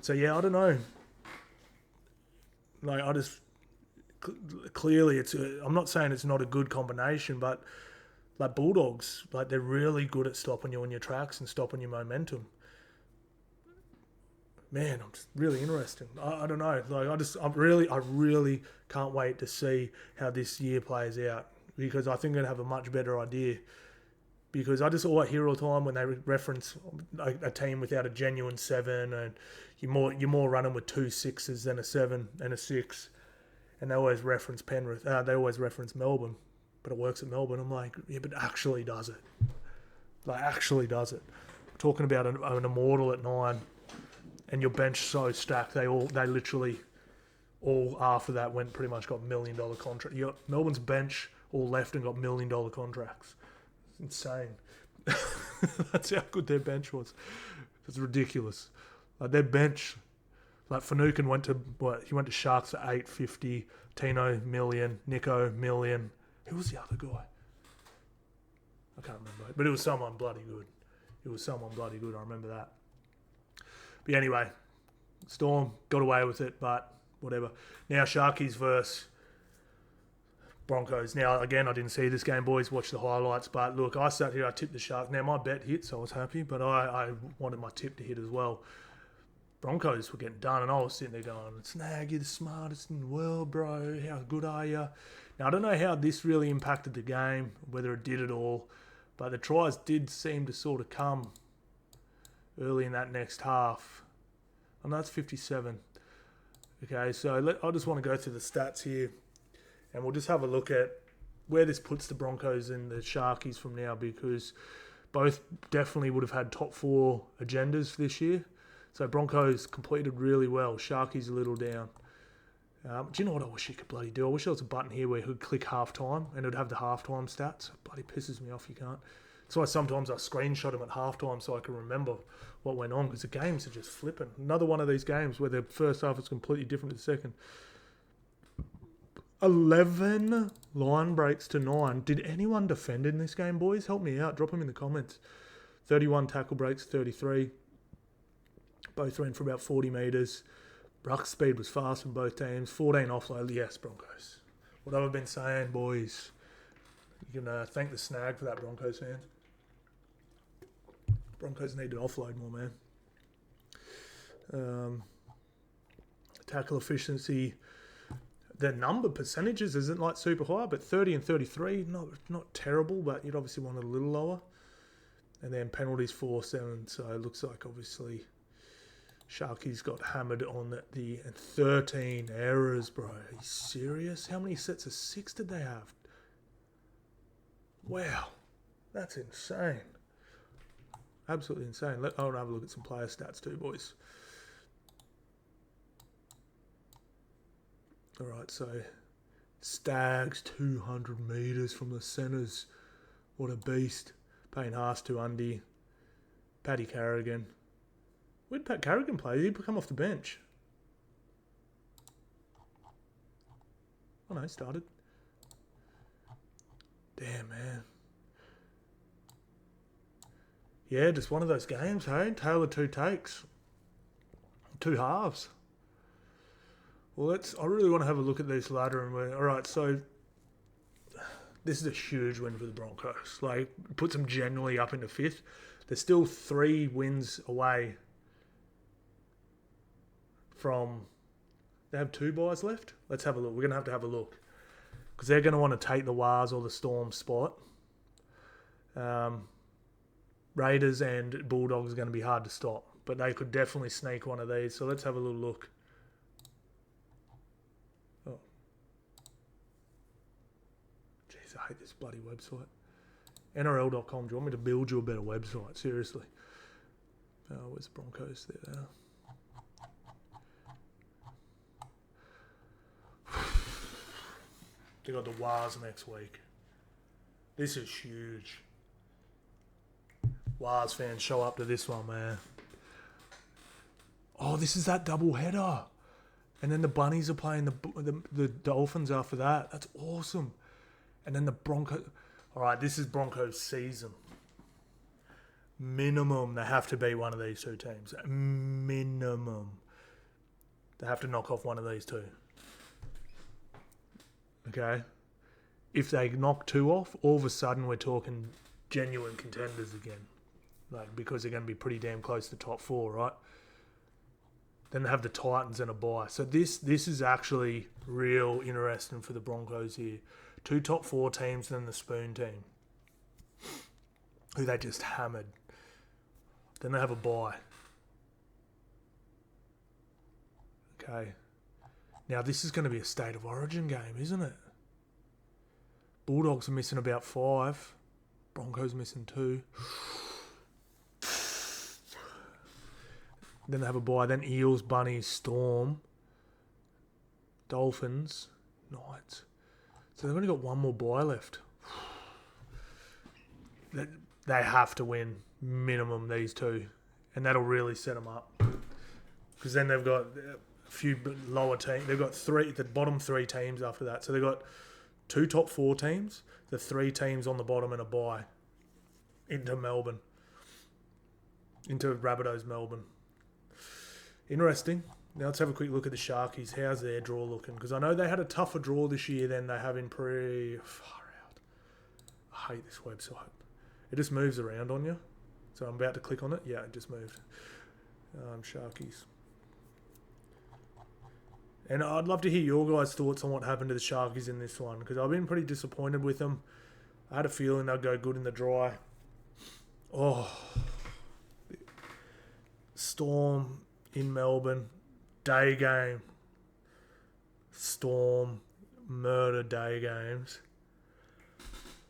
So yeah, I don't know. Like, I just clearly I'm not saying it's not a good combination, but like Bulldogs, like they're really good at stopping you on your tracks and stopping your momentum. Man, I'm just really interested. I don't know. Like, I really can't wait to see how this year plays out, because I think I'm gonna have a much better idea. Because I hear all the time when they reference a team without a genuine 7, and you're more running with 2 6s than a 7 and a 6, and they always reference Penrith. They always reference Melbourne, but it works at Melbourne. I'm like, yeah, but actually does it? Like, actually does it? We're talking about an immortal at 9. And your bench so stacked, they literally all after that pretty much got $1 million contract. You got Melbourne's bench all left and got $1 million contracts. It's insane. That's how good their bench was. It's ridiculous. Like, their bench, like Finucane went to Sharks for $850, Tino $1 million, Nico $1 million. Who was the other guy? I can't remember, but it was someone bloody good. I remember that. But anyway, Storm got away with it, but whatever. Now, Sharkies versus Broncos. Now, again, I didn't see this game, boys. Watch the highlights. But look, I sat here, I tipped the Sharks. Now, my bet hit, so I was happy, but I wanted my tip to hit as well. Broncos were getting done, and I was sitting there going, Snag, you're the smartest in the world, bro. How good are you? Now, I don't know how this really impacted the game, whether it did at all, but the tries did seem to sort of come early in that next half. I know it's 57. Okay, so I just want to go through the stats here, and we'll just have a look at where this puts the Broncos and the Sharkies from now, because both definitely would have had top 4 agendas this year. So Broncos completed really well. Sharkies a little down. Do you know what I wish you could bloody do? I wish there was a button here where you could click halftime and it would have the halftime stats. It bloody pisses me off you can't. That's why sometimes I screenshot them at halftime so I can remember what went on, because the games are just flipping. Another one of these games where the first half is completely different to the second. 11 line breaks to 9. Did anyone defend in this game, boys? Help me out. Drop them in the comments. 31 tackle breaks, 33. Both ran for about 40 metres. Ruck speed was fast from both teams. 14 offload. Yes, Broncos. What have I been saying, boys? You can thank the Snag for that, Broncos fans. Broncos need to offload more, man. Tackle efficiency. The number percentages isn't like super high, but 30 and 33, not terrible, but you'd obviously want it a little lower. And then penalties 4-7, so it looks like obviously Sharkies got hammered on the 13 errors, bro. Are you serious? How many sets of 6 did they have? Wow, that's insane. Absolutely insane. I'll have a look at some player stats too, boys. All right, so Stags 200 metres from the centres. What a beast. Payne Haas to Undy. Paddy Carrigan. Where did Pat Carrigan play? Did he come off the bench? Oh no, he started. Damn, man. Yeah, just one of those games, hey? Tale of 2 takes. 2 halves. Well, I really want to have a look at this ladder. All right, so this is a huge win for the Broncos. Like, puts them generally up into 5th. They're still 3 wins away from... They have 2 buys left? Let's have a look. We're going to have a look. Because they're going to want to take the Wars or the Storm spot. Raiders and Bulldogs are going to be hard to stop. But they could definitely sneak one of these. So let's have a little look. Oh. Jeez, I hate this bloody website. NRL.com. Do you want me to build you a better website? Seriously. Where's the Broncos? There they are. They got the Wars next week. This is huge. Wars fans, show up to this one, man. Oh, this is that double header. And then the Bunnies are playing the Dolphins after that. That's awesome. And then the Broncos. All right, this is Broncos season. Minimum, they have to beat one of these two teams. Minimum. They have to knock off one of these two. Okay? If they knock two off, all of a sudden we're talking genuine contenders again. Like, because they're going to be pretty damn close to top four, right? Then they have the Titans and a bye. So this is actually real interesting for the Broncos here. 2 top 4 teams, then the Spoon team, who they just hammered. Then they have a bye. Okay. Now this is going to be a State of Origin game, isn't it? Bulldogs are missing about 5. Broncos missing 2. Then they have a bye. Then Eels, Bunnies, Storm, Dolphins, Knights. So they've only got one more bye left. They have to win minimum these two, and that'll really set them up. Because then they've got a few lower teams. They've got the bottom 3 teams after that. So they've got 2 top 4 teams, the 3 teams on the bottom, and a bye into Melbourne, into Rabbitohs Melbourne. Interesting. Now let's have a quick look at the Sharkies. How's their draw looking? Because I know they had a tougher draw this year than they have in far out. I hate this website. It just moves around on you. So I'm about to click on it. Yeah, it just moved. Sharkies. And I'd love to hear your guys' thoughts on what happened to the Sharkies in this one, because I've been pretty disappointed with them. I had a feeling they'd go good in the dry. Oh. Storm in Melbourne. Day game. Storm. Murder day games.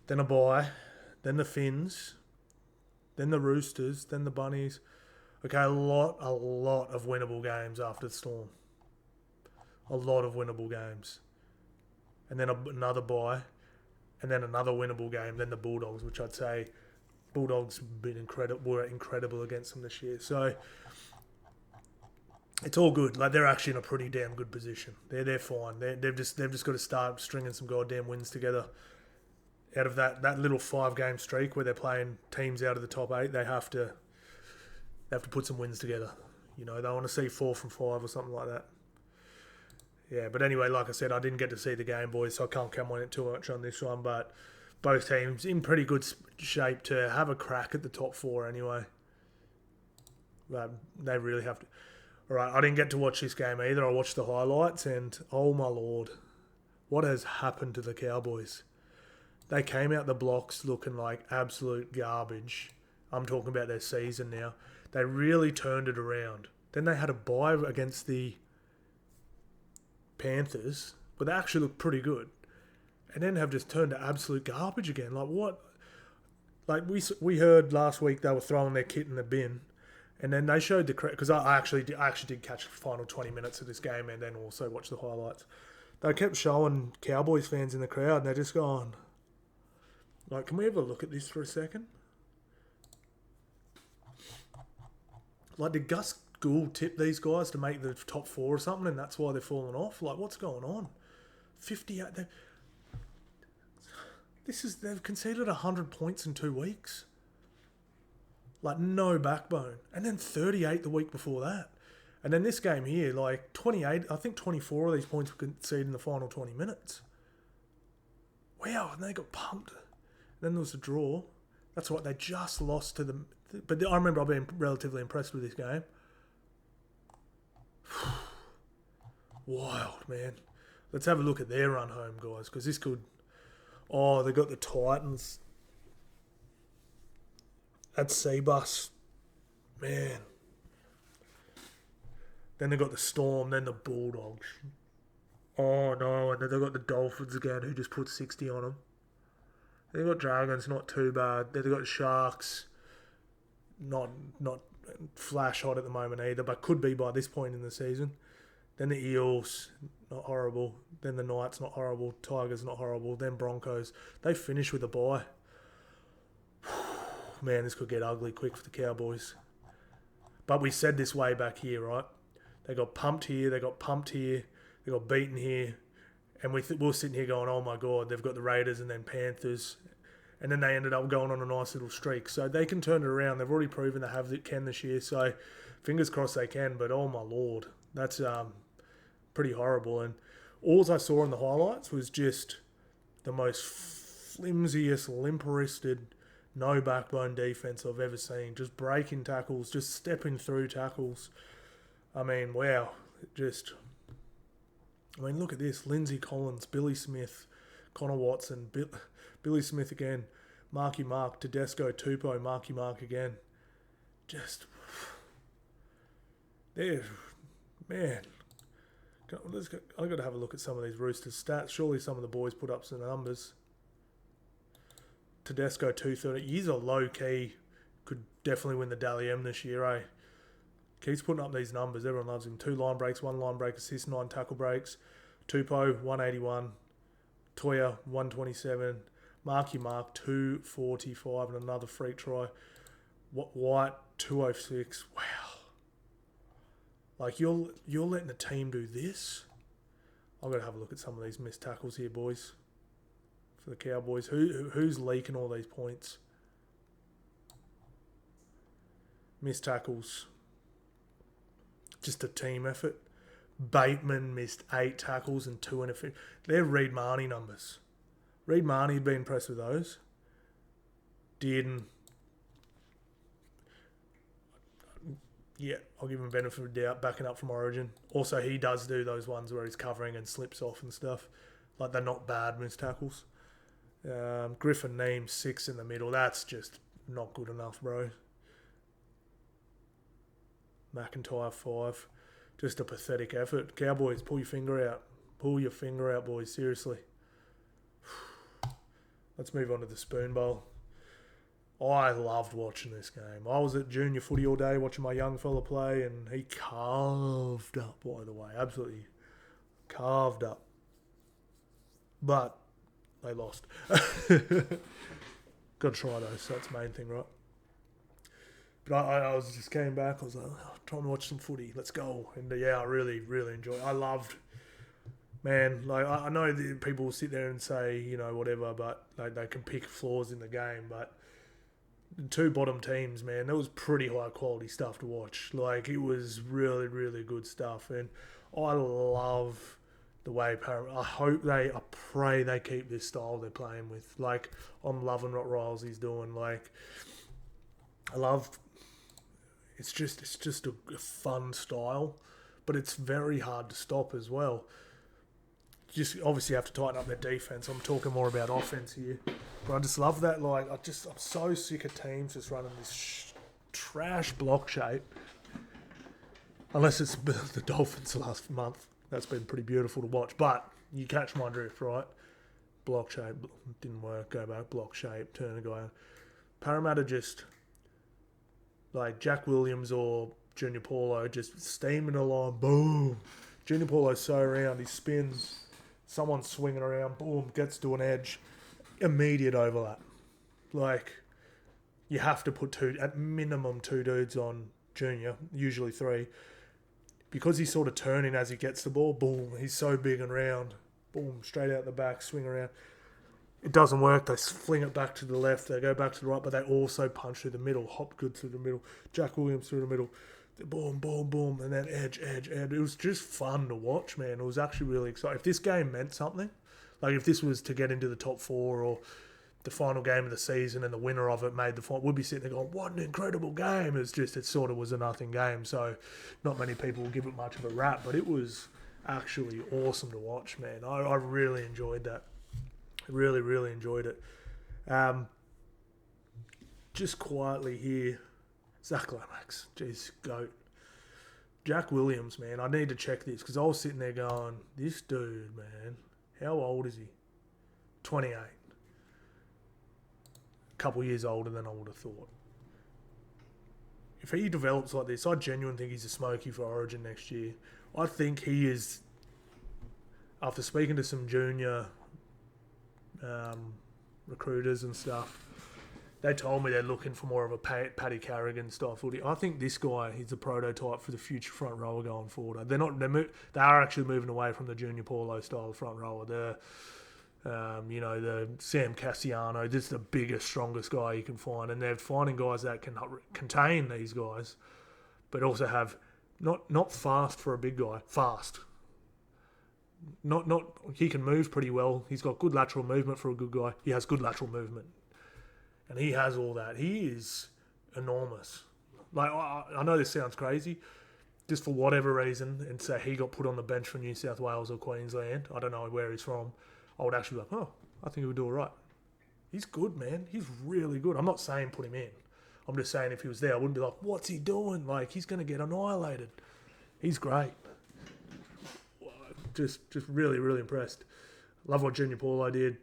Then a bye. Then the Finns. Then the Roosters. Then the Bunnies. Okay, a lot of winnable games after the Storm. A lot of winnable games. And then another bye. And then another winnable game. Then the Bulldogs, which I'd say Bulldogs were incredible against them this year. So it's all good. Like, they're actually in a pretty damn good position. They're fine. They've just got to start stringing some goddamn wins together. Out of that little 5-game streak where they're playing teams out of the top 8, they have to put some wins together. You know, they want to see 4 from 5 or something like that. Yeah, but anyway, like I said, I didn't get to see the game, boys, so I can't come on it too much on this one. But both teams in pretty good shape to have a crack at the top 4 anyway. But they really have to. All right, I didn't get to watch this game either. I watched the highlights, and oh my Lord, what has happened to the Cowboys? They came out the blocks looking like absolute garbage. I'm talking about their season now. They really turned it around. Then they had a bye against the Panthers, but they actually looked pretty good. And then have just turned to absolute garbage again. Like, what? Like, we heard last week they were throwing their kit in the bin. And then they showed the correct, because I actually did catch the final 20 minutes of this game and then also watch the highlights. They kept showing Cowboys fans in the crowd, and they're just going, like, can we have a look at this for a second? Like, did Gus Gould tip these guys to make the top 4 or something, and that's why they're falling off? Like, what's going on? 58. They've conceded 100 points in 2 weeks. Like, no backbone. And then 38 the week before that. And then this game here, like 28, I think 24 of these points were conceded in the final 20 minutes. Wow, and they got pumped. Then there was a draw. That's right, they just lost to them. But I remember being relatively impressed with this game. Wild, man. Let's have a look at their run home, guys, because this could... Oh, they got the Titans. That's C-Bus. Man. Then they got the Storm, then the Bulldogs. Oh, no, and then they got the Dolphins again, who just put 60 on them. They got Dragons, not too bad. Then they got the Sharks. Not flash hot at the moment either, but could be by this point in the season. Then the Eels, not horrible. Then the Knights, not horrible. Tigers, not horrible. Then Broncos. They finish with a bye. Man, this could get ugly quick for the Cowboys. But we said this way back here, right? They got pumped here, they got pumped here, they got beaten here. And we're sitting here going, oh my God, they've got the Raiders and then Panthers. And then they ended up going on a nice little streak. So they can turn it around. They've already proven they can this year. So fingers crossed they can. But oh my Lord, that's pretty horrible. And all I saw in the highlights was just the most flimsiest, limp-wristed, no backbone defense I've ever seen. Just breaking tackles, just stepping through tackles. I mean, wow. Look at this. Lindsay Collins, Billy Smith, Connor Watson, Billy Smith again, Marky Mark, Tedesco, Tupou, Marky Mark again. Just, there, man. I've got to have a look at some of these Roosters stats. Surely some of the boys put up some numbers. Tedesco 230. He's a low key. Could definitely win the Dally M this year, eh? Keeps putting up these numbers. Everyone loves him. 2 line breaks, 1 line break assist, 9 tackle breaks. Tupou 181. Toya 127. Marky Mark 245 and another freak try. White 206. Wow. Like you're letting the team do this? I'm gonna have a look at some of these missed tackles here, boys. For the Cowboys, who's leaking all these points? Missed tackles. Just a team effort. Bateman missed 8 tackles and 2 interference. They're Reed Marnie numbers. Reed Marnie had been impressed with those. Dearden. Yeah, I'll give him benefit of the doubt, backing up from Origin. Also, he does do those ones where he's covering and slips off and stuff. Like, they're not bad missed tackles. Griffin Neem, 6 in the middle. That's just not good enough, bro. McIntyre, 5. Just a pathetic effort. Cowboys, pull your finger out. Pull your finger out, boys. Seriously. Let's move on to the Spoon Bowl. I loved watching this game. I was at junior footy all day watching my young fella play, and he carved up, by the way. Absolutely carved up. But they lost. Got to try those. So that's the main thing, right? But I was just came back. I was like, oh, trying to watch some footy. Let's go. And yeah, I really, really enjoyed it. I loved, man, like I know that people will sit there and say, you know, whatever, but they can pick flaws in the game. But the 2 bottom teams, man, that was pretty high quality stuff to watch. Like, it was really, really good stuff. And I love the way I pray they keep this style they're playing with. Like, I'm loving what Rilesy's doing. Like, I love. It's just a fun style, but it's very hard to stop as well. Just obviously have to tighten up their defense. I'm talking more about offense here, but I just love that. Like, I'm so sick of teams just running this trash block shape. Unless it's the Dolphins last month, that's been pretty beautiful to watch. But you catch my drift, right? Block shape didn't work. Go back, block shape, turn and go out. Parramatta just. Like Jack Williams or Junior Paulo just steaming along, boom. Junior Paulo's so around, he spins, someone's swinging around, boom, gets to an edge, immediate overlap. Like, you have to put at minimum 2 dudes on Junior, usually 3. Because he's sort of turning as he gets the ball, boom, he's so big and round, boom, straight out the back, swing around. It doesn't work. They fling it back to the left. They go back to the right, but they also punch through the middle. Hopgood through the middle. Jack Williams through the middle. Boom, boom, boom. And then edge. It was just fun to watch, man. It was actually really exciting. If this game meant something, like if this was to get into the top 4 or the final game of the season and the winner of it made the final, we'd be sitting there going, what an incredible game. It sort of was a nothing game. So not many people will give it much of a rap, but it was actually awesome to watch, man. I really enjoyed that. Really, really enjoyed it. Just quietly here, Zach Lomax, jeez, GOAT. Jack Williams, man, I need to check this because I was sitting there going, this dude, man, how old is he? 28. A couple years older than I would have thought. If he develops like this, I genuinely think he's a smoky for Origin next year. I think he is, after speaking to some junior recruiters and stuff, They told me they're looking for more of a Paddy Carrigan style footy. I think this guy, he's a prototype for the future front rower going forward. They are actually moving away from the Junior Paulo style front rower. The Sam Cassiano. This is the biggest, strongest guy you can find, and they're finding guys that can contain these guys, but also have not fast for a big guy. Fast. Not he can move pretty well. He's got good lateral movement for a good guy. He has good lateral movement. And he has all that. He is enormous. Like, I know this sounds crazy. Just for whatever reason, and say he got put on the bench for New South Wales or Queensland, I don't know where he's from, I would actually be like, I think he would do all right. He's good, man. He's really good. I'm not saying put him in. I'm just saying if he was there, I wouldn't be like, what's he doing? Like, he's going to get annihilated. He's great. Just really, really impressed. Love what Junior Paulo did.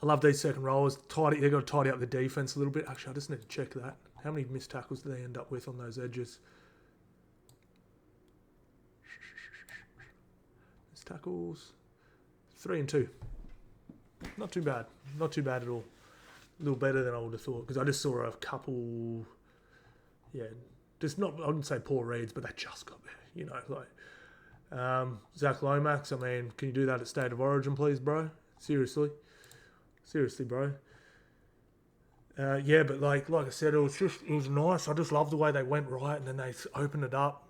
I love these second rollers. They've got to tidy up the defence a little bit. Actually, I just need to check that. How many missed tackles do they end up with on those edges? Missed tackles. 3 and 2. Not too bad. Not too bad at all. A little better than I would have thought. Because I just saw a couple... Yeah, just not... I wouldn't say poor reads, but they just got there. You know, like... Zach Lomax, I mean, can you do that at State of Origin, please, bro? Seriously, bro. Yeah, but like I said, it was nice. I just love the way they went right, and then they opened it up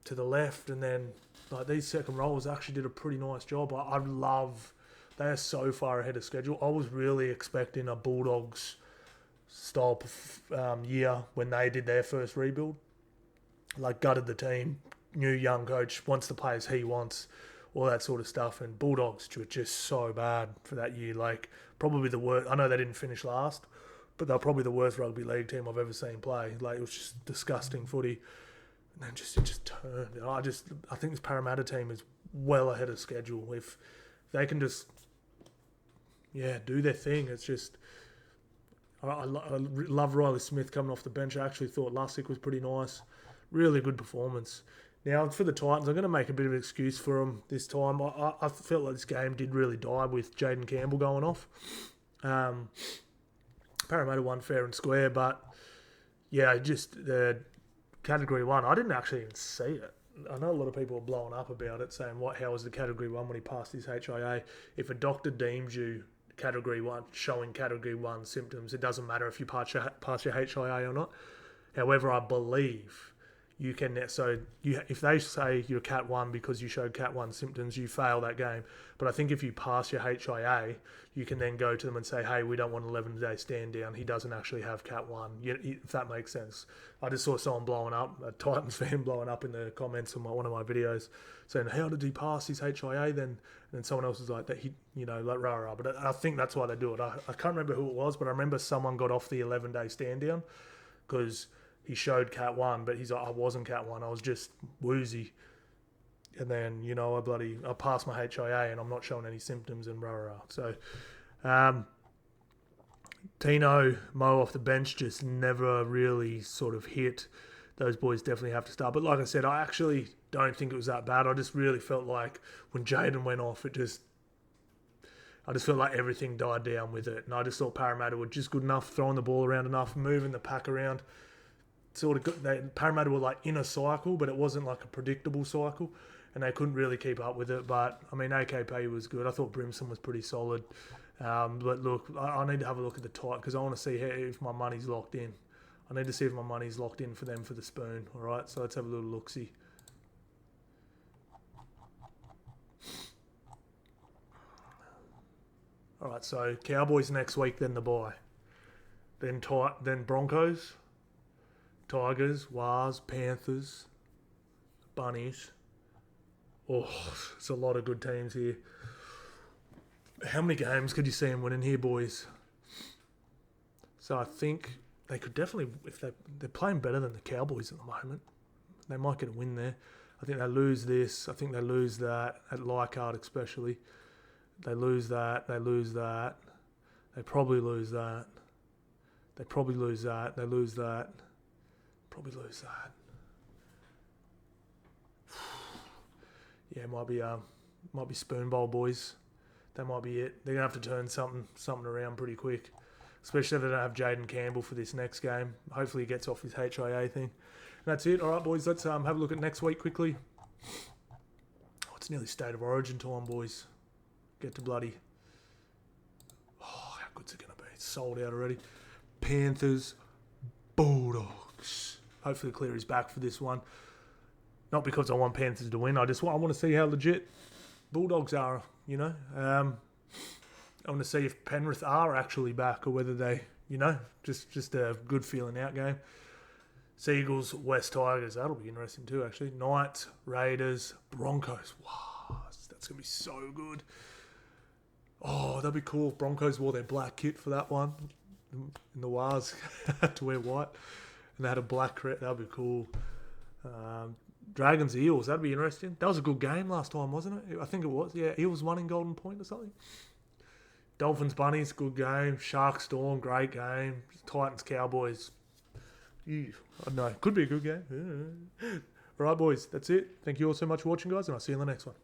to the left, and then like these second rollers actually did a pretty nice job. I love. They are so far ahead of schedule. I was really expecting a Bulldogs style year when they did their first rebuild. Like gutted the team, new young coach, wants the players he wants, all that sort of stuff. And Bulldogs were just so bad for that year. Like probably the worst. I know they didn't finish last, but they're probably the worst rugby league team I've ever seen play. Like it was just disgusting footy. And then it just turned. I think this Parramatta team is well ahead of schedule. If they can just do their thing. It's just I love Riley Smith coming off the bench. I actually thought Lussick was pretty nice. Really good performance. Now, for the Titans, I'm going to make a bit of an excuse for them this time. I felt like this game did really die with Jaden Campbell going off. Parramatta won fair and square, but yeah, just the Category 1, I didn't actually even see it. I know a lot of people are blowing up about it, saying, how was the Category 1 when he passed his HIA? If a doctor deems you Category 1, showing Category 1 symptoms, it doesn't matter if you pass your HIA or not. However, I believe you can, if they say you're Cat 1 because you showed Cat 1 symptoms, you fail that game. But I think if you pass your HIA, you can then go to them and say, hey, we don't want an 11-day stand down. He doesn't actually have Cat 1, if that makes sense. I just saw someone blowing up, a Titans fan blowing up in the comments on one of my videos, saying, how did he pass his HIA then? And then someone else was like, that he, like rah-rah. But I think that's why they do it. I can't remember who it was, but I remember someone got off the 11-day stand down because he showed Cat 1, but he's like, I wasn't Cat 1, I was just woozy. And then, I passed my HIA and I'm not showing any symptoms and rah-rah. So, Tino, Mo off the bench just never really sort of hit. Those boys definitely have to start. But like I said, I actually don't think it was that bad. I just really felt like when Jaden went off, I just felt like everything died down with it. And I just thought Parramatta were just good enough, throwing the ball around enough, moving the pack around. Parramatta were like in a cycle, but it wasn't like a predictable cycle, and they couldn't really keep up with it. But I mean, AKP was good. I thought Brimson was pretty solid. But look, I need to have a look at the Titans because I want to see if my money's locked in. I need to see if my money's locked in for them for the spoon. All right, so let's have a little look-see. All right, so Cowboys next week, then the bye, then Broncos, Tigers, Wars, Panthers, Bunnies. Oh, it's a lot of good teams here. How many games could you see them winning here, boys? So I think they could definitely, if they're playing better than the Cowboys at the moment, they might get a win there. I think they lose this. I think they lose that at Leichhardt especially. They lose that. They lose that. They probably lose that. They probably lose that. They lose that. Probably lose that. Yeah, might be spoon bowl, boys. That might be it. They're gonna have to turn something around pretty quick. especially if they don't have Jaden Campbell for this next game. Hopefully he gets off his HIA thing. And that's it. All right, boys, let's have a look at next week quickly. Oh, it's nearly State of Origin time, boys. Get to bloody... Oh, how good's it going to be? It's sold out already. Panthers, Bulldogs. Hopefully Cleary's back for this one. Not because I want Panthers to win. I want to see how legit Bulldogs are, you know. I want to see if Penrith are actually back or whether they, you know, just a good feeling out game. Seagulls, West Tigers. That'll be interesting too, actually. Knights, Raiders, Broncos. Wow, that's going to be so good. Oh, that'd be cool if Broncos wore their black kit for that one. In the Wars, had to wear white. And they had a black crest. That'd be cool. Dragons, Eels. That'd be interesting. That was a good game last time, wasn't it? I think it was. Yeah, Eels won in Golden Point or something. Dolphins, Bunnies, good game. Sharks, Storm, great game. Titans, Cowboys. I don't know. Could be a good game. Yeah. All right, boys. That's it. Thank you all so much for watching, guys, and I'll see you in the next one.